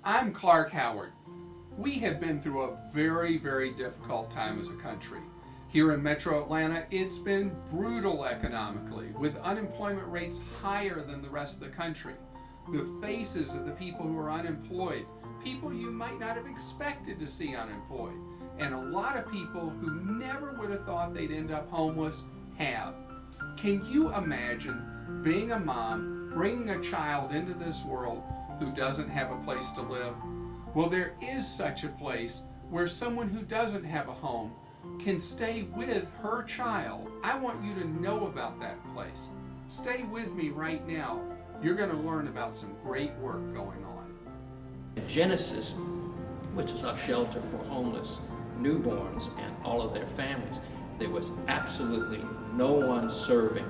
I'm Clark Howard. We have been through a very, very difficult time as a country. Here in Metro Atlanta, it's been brutal economically, with unemployment rates higher than the rest of the country. The faces of the people who are unemployed, people you might not have expected to see unemployed, and a lot of people who never would have thought they'd end up homeless have. Can you imagine being a mom, bringing a child into this world who doesn't have a place to live? Well, there is such a place where someone who doesn't have a home can stay with her child. I want you to know about that place. Stay with me right now. You're going to learn about some great work going on. Genesis, which is our shelter for homeless newborns and all of their families, there was absolutely no one serving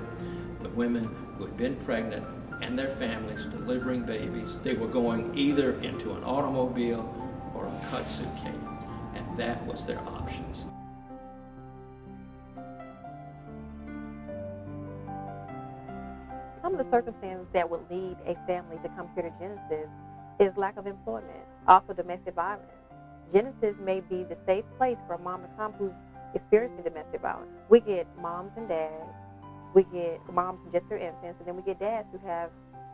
the women who had been pregnant and their families delivering babies. They were going either into an automobile or a kudzu cane, and that was their options. Some of the circumstances that would lead a family to come here to Genesis is lack of employment, also domestic violence. Genesis may be the safe place for a mom to come who's experiencing domestic violence. We get moms and dads, we get moms and just their infants, and then we get dads who have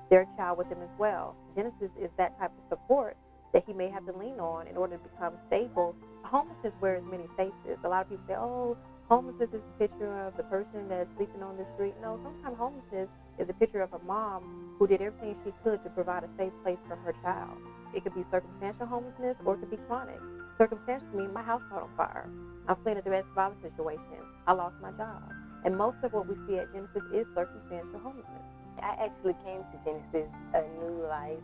their child with them as well. Genesis is that type of support that he may have to lean on in order to become stable. Homelessness wears many faces. A lot of people say, oh, homelessness is a picture of the person that's sleeping on the street. No, sometimes homelessness is a picture of a mom who did everything she could to provide a safe place for her child. It could be circumstantial homelessness or it could be chronic. Circumstantial means my house caught on fire. I'm fleeing a domestic violence situation. I lost my job. And most of what we see at Genesis is circumstantial homelessness. I actually came to Genesis a new life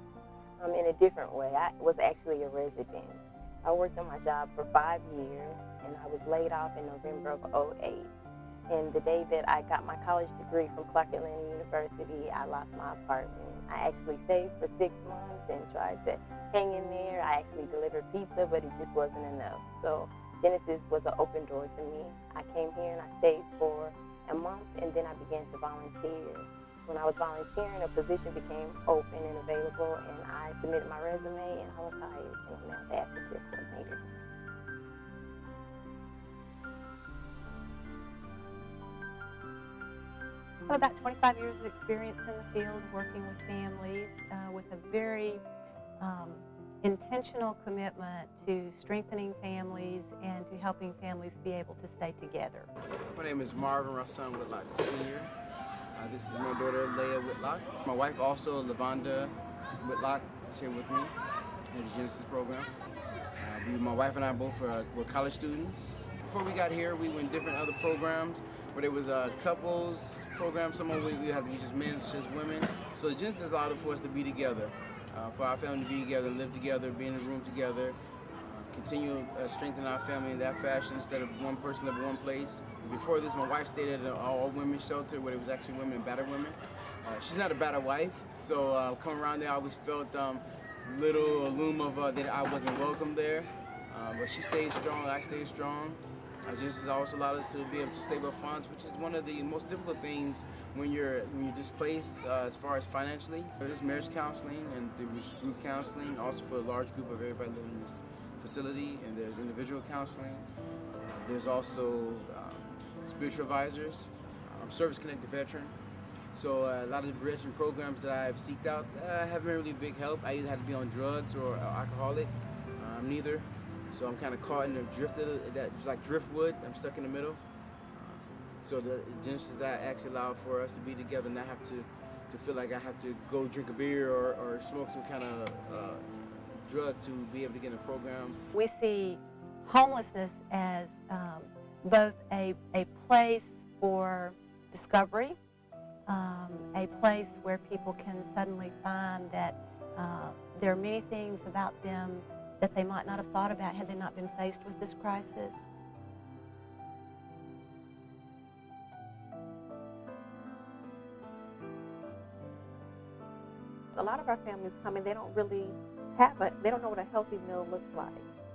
in a different way. I was actually a resident. I worked on my job for 5 years, and I was laid off in November of '08. And the day that I got my college degree from Clark Atlanta University, I lost my apartment. I actually saved for 6 months and tried to hang in there. I actually delivered pizza, but it just wasn't enough. So Genesis was an open door to me. I came here and I stayed for a month, and then I began to volunteer. When I was volunteering, a position became open and available, and I submitted my resume, and I was hired, and I'm now the aftercare coordinator. So about 25 years of experience in the field working with families with a very intentional commitment to strengthening families and to helping families be able to stay together. My name is Marvin Rassan Whitlock Sr. This is my daughter, Leah Whitlock. My wife also, Lavonda Whitlock, is here with me in the Genesis program. My wife and I both were college students. Before we got here, we were in different other programs where there was a couples program. Some of we had to be just men, just women. So Genesis allowed it for us to be together, for our family to be together, live together, be in a room together, continue strengthening our family in that fashion instead of one person living in one place. Before this, my wife stayed at an all-women's shelter where there was actually women and battered women. She's not a battered wife, so coming around there, I always felt little loom of that I wasn't welcome there. But she stayed strong, I stayed strong. Genesis also allowed us to be able to save up funds, which is one of the most difficult things when you're displaced as far as financially. There's marriage counseling and there's group counseling, also for a large group of everybody living in this facility, and there's individual counseling. There's also spiritual advisors. I'm service-connected veteran, so a lot of the veteran programs that I've seeked out haven't been really big help. I either had to be on drugs or alcoholic. I'm neither. So I'm kind of caught in the drift of that, like driftwood. I'm stuck in the middle. So the Genesis that actually allowed for us to be together and not have to feel like I have to go drink a beer or smoke some kind of drug to be able to get in the program. We see homelessness as both a place for discovery, a place where people can suddenly find that there are many things about them that they might not have thought about had they not been faced with this crisis. A lot of our families come and they don't really they don't know what a healthy meal looks like.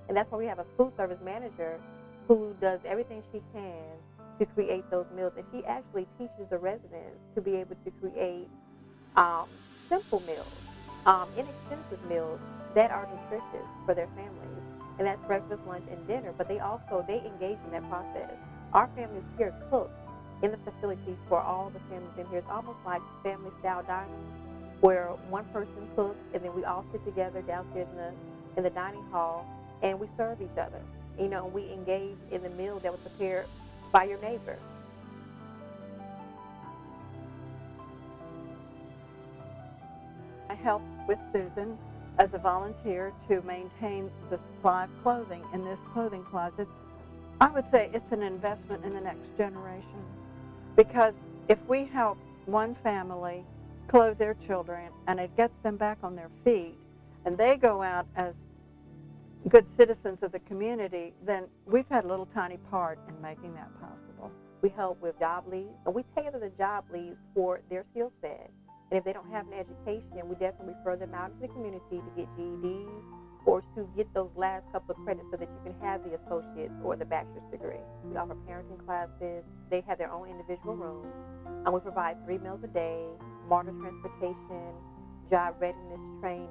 And that's why we have a food service manager who does everything she can to create those meals. And she actually teaches the residents to be able to create simple meals. inexpensive meals that are nutritious for their families. And that's breakfast, lunch, and dinner. But they engage in that process. Our families here cook in the facilities for all the families in here. It's almost like family style dining, where one person cooks and then we all sit together downstairs in the dining hall and we serve each other. You know, we engage in the meal that was prepared by your neighbor. I helped with Susan as a volunteer to maintain the supply of clothing in this clothing closet. I would say it's an investment in the next generation, because if we help one family clothe their children and it gets them back on their feet and they go out as good citizens of the community, then we've had a little tiny part in making that possible. We help with job leads, and we tailor the job leads for their skill set. And if they don't have an education, we definitely refer them out into the community to get GEDs or to get those last couple of credits so that you can have the associate's or the bachelor's degree. We offer parenting classes. They have their own individual rooms. And we provide 3 meals a day, MARTA transportation, job readiness training,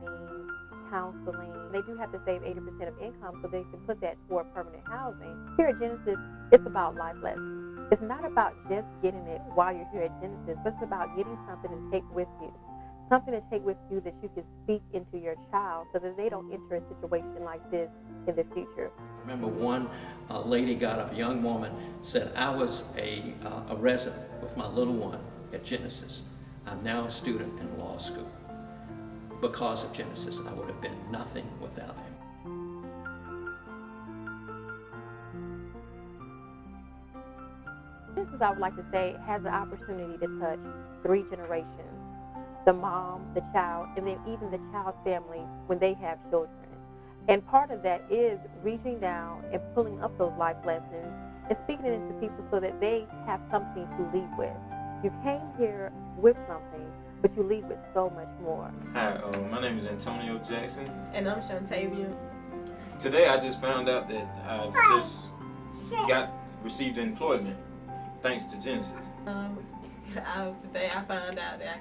counseling. They do have to save 80% of income so they can put that toward permanent housing. Here at Genesis, it's about life lessons. It's not about just getting it while you're here at Genesis, but it's about getting something to take with you. Something to take with you that you can speak into your child so that they don't enter a situation like this in the future. I remember one lady got up, a young woman, said, I was a resident with my little one at Genesis. I'm now a student in law school. Because of Genesis, I would have been nothing without him. Genesis, I would like to say, has the opportunity to touch 3 generations. The mom, the child, and then even the child's family when they have children. And part of that is reaching down and pulling up those life lessons and speaking it into people so that they have something to leave with. You came here with something, but you leave with so much more. Hi, my name is Antonio Jackson. And I'm Shantavia. Today I just found out that I just received employment thanks to Genesis. Today I found out that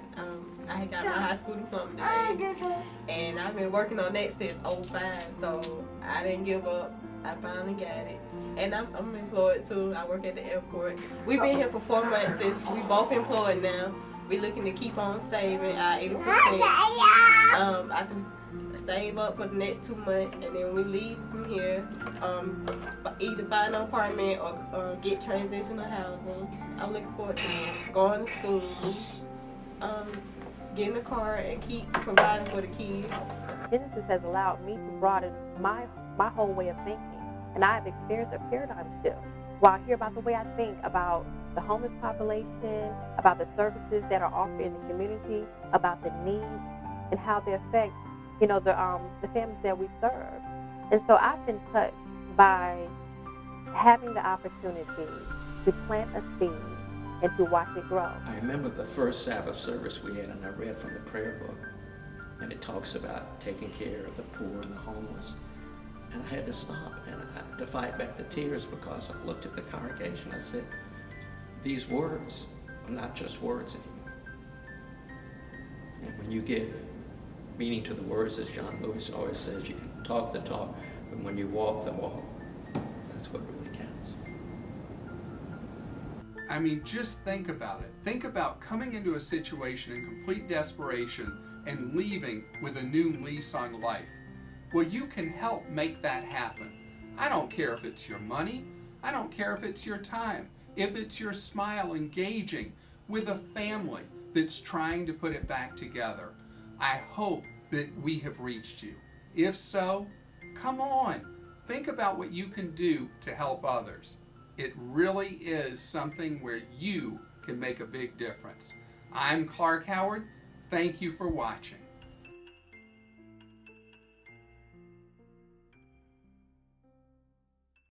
I got my high school diploma today, and I've been working on that since '05, so I didn't give up. I finally got it, and I'm employed too. I work at the airport. We've been here for 4 months. We both employed now. We're looking to keep on saving our 80%. I save up for the next 2 months, and then we leave from here, either find an apartment or get transitional housing. I'm looking forward to going to school, getting a car, and keep providing for the kids. Genesis has allowed me to broaden my whole way of thinking, and I've experienced a paradigm shift. While I hear about the way I think about the homeless population, about the services that are offered in the community, about the needs, and how they affect, the families that we serve. And so I've been touched by having the opportunity to plant a seed and to watch it grow. I remember the first Sabbath service we had, and I read from the prayer book, and it talks about taking care of the poor and the homeless. And I had to stop and to fight back the tears, because I looked at the congregation. I said, these words are not just words anymore. And when you give meaning to the words, as John Lewis always says, you can talk the talk, but when you walk the walk, that's what really counts. I mean, just think about it. Think about coming into a situation in complete desperation and leaving with a new lease on life. Well, you can help make that happen. I don't care if it's your money. I don't care if it's your time. If it's your smile engaging with a family that's trying to put it back together. I hope that we have reached you. If so, come on. Think about what you can do to help others. It really is something where you can make a big difference. I'm Clark Howard. Thank you for watching.